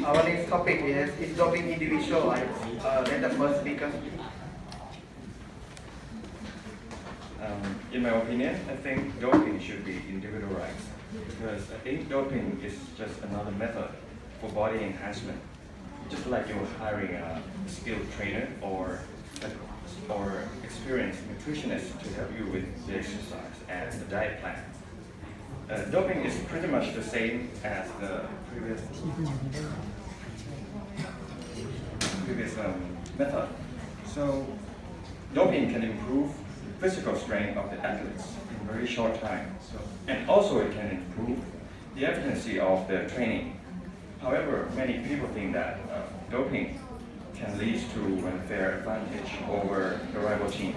Our next topic is doping individualized. Let the first speaker speak. In my opinion, I think doping should be individualized because I think doping is just another method for body enhancement. Just like you're hiring a skilled trainer or experienced nutritionist to help you with the exercise and the diet plan. Doping is pretty much the same as the previous method. So doping can improve physical strength of the athletes in very short time. And also it can improve the efficiency of the training. However, many people think that doping can lead to unfair advantage over the rival team.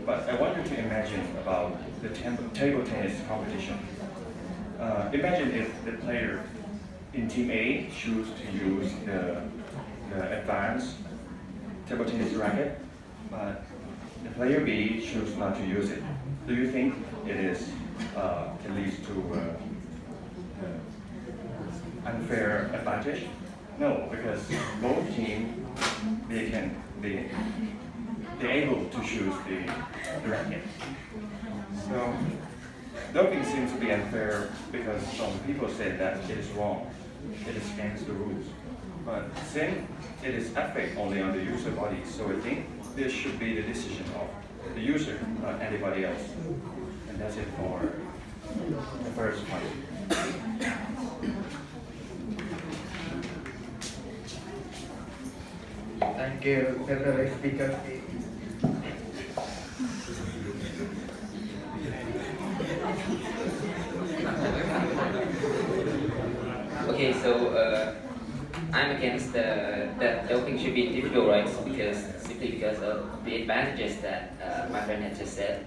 But I want you to imagine about the table tennis competition. Imagine if the player in team A choose to use the advanced table tennis racket, but the player B choose not to use it. Do you think it is can lead to unfair advantage? No, because both teams they're able to choose the racket. So doping seems to be unfair because some people say that it is wrong, it is against the rules. But since it is affect only on the user body, so I think this should be the decision of the user, not anybody else. And that's it for the first point. Thank you. Let the next speaker speak. Okay, so I'm against that doping should be individual rights simply because of the advantages that my friend had just said.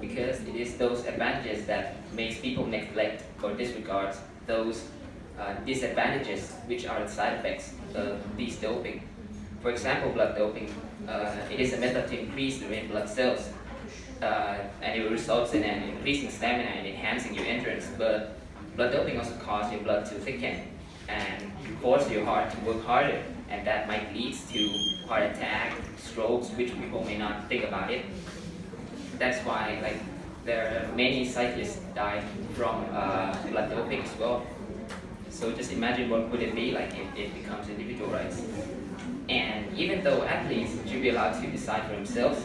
Because it is those advantages that makes people neglect or disregard those disadvantages, which are the side effects of these doping. For example, blood doping. It is a method to increase the red blood cells, and it results in an increasing stamina and enhancing your endurance. But blood doping also causes your blood to thicken and force your heart to work harder, and that might lead to heart attack, strokes, which people may not think about it. That's why there are many cyclists die from blood doping as well. So just imagine what would it be like if it becomes individual rights. And even though athletes should be allowed to decide for themselves,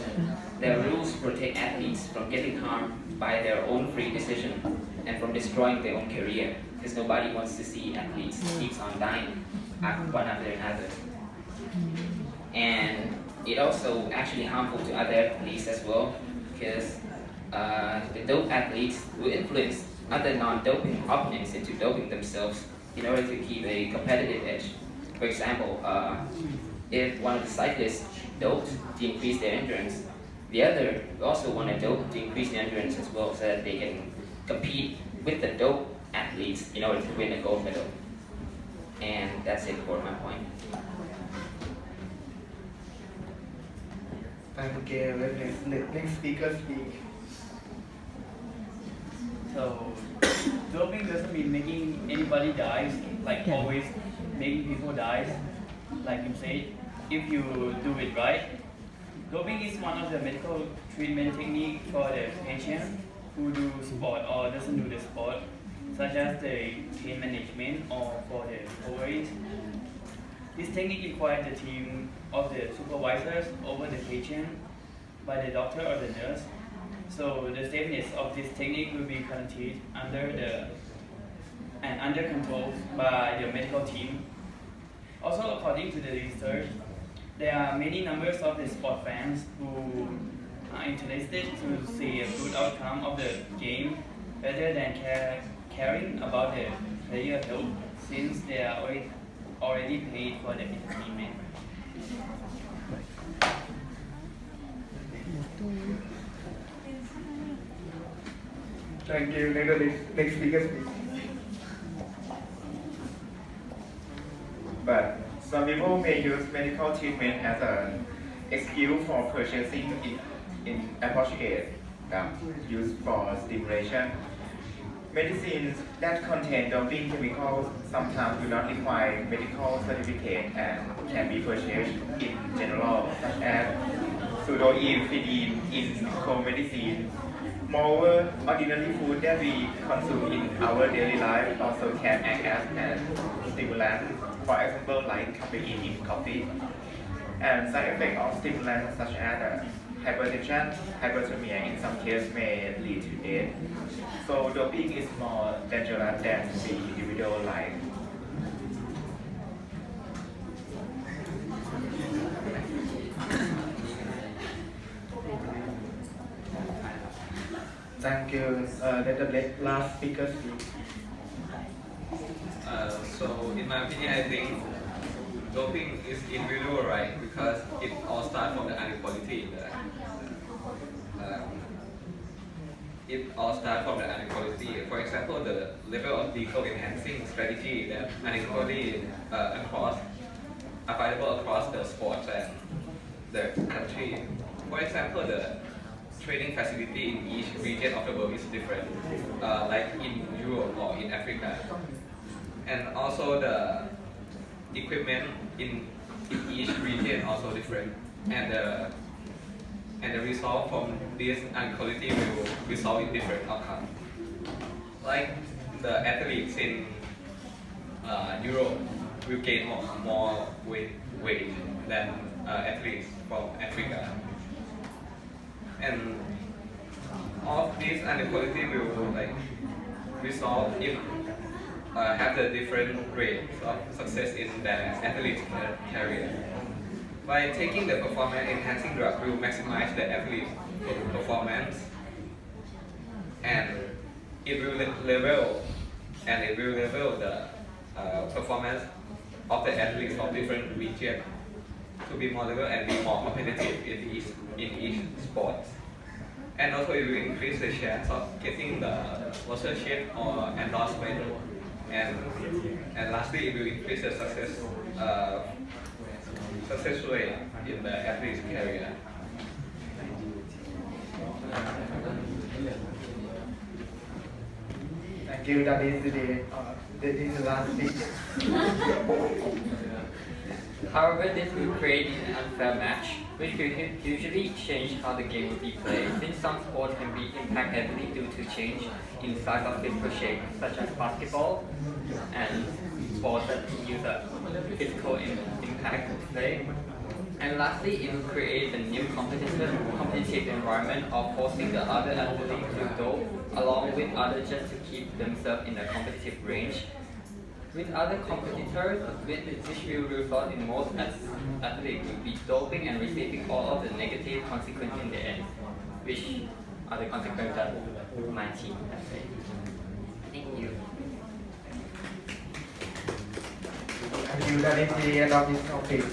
there are rules to protect athletes from getting harmed by their own free decision and from destroying their own career, because nobody wants to see athletes keep on dying one after another. And it also actually harmful to other athletes as well, because the dope athletes will influence other non-doping opponents into doping themselves in order to keep a competitive edge. For example, if one of the cyclists doped to increase their endurance, the other also want to dope to increase their endurance as well, so that they can compete with the dope athletes in order to win a gold medal. And that's it for my point. Thank you. Let the next speaker speak. So, doping doesn't mean making anybody die, like always making people die, like you said, if you do it right. Doping is one of the medical treatment techniques for the patient who do sport or doesn't do the sport, such as the pain management or for the ovaries. This technique requires the team of the supervisors over the patient by the doctor or the nurse. So the safeness of this technique will be guaranteed under control by the medical team. Also, according to the research, there are many numbers of the sport fans who are interested to see a good outcome of the game rather than caring about the player health, since they are already paid for the entertainment. Thank you. Let the next speaker speak. But some people may use medical treatment as an excuse for purchasing inappropriate used for stimulation. Medicines that contain doping chemicals sometimes do not require medical certificate and can be purchased in general, such as pseudoephedrine in cold medicine. Moreover, ordinary food that we consume in our daily life also can act as an stimulant, for example, like caffeine in coffee. And side effects of stimulants such as hypertension, hyperthermia in some cases may lead to death. So doping is more dangerous than the individual life. Thank you. Let the last speaker speak. So in my opinion, I think doping is individual, right? Because it all starts from the inequality. It all starts from the inequality. For example, the level of legal enhancing strategy that inequality across available across the sports and the country. For example, the training facility in each region of the world is different, like in Europe or in Africa. And also the equipment in each region also different, and the result from this inequality will result in different outcomes. Like the athletes in Europe will gain more weight than athletes from Africa, and all of this inequality will result in have the different rates of success in their athlete's career. By taking the performance enhancing drug, we will maximize the athlete's performance, and it will level the performance of the athletes from different regions to be more level and be more competitive in each sport. And also it will increase the chance of getting the sponsorship or endorsement, and lastly it will increase the success rate in the athlete's career. Thank you. That is the last speaker. However, this will create an unfair match, which will usually change how the game will be played, since some sports can be impacted heavily due to change in size of physical shape, such as basketball, and sports that use a physical impact to play. And lastly, it will create a new competitive environment of forcing the other athletes to dope along with others just to keep themselves in a competitive range with other competitors, which will result in most athletes will be doping and receiving all of the negative consequences in the end, which are the consequences that my team has said. Thank you. Thank you. That is the end of this topic.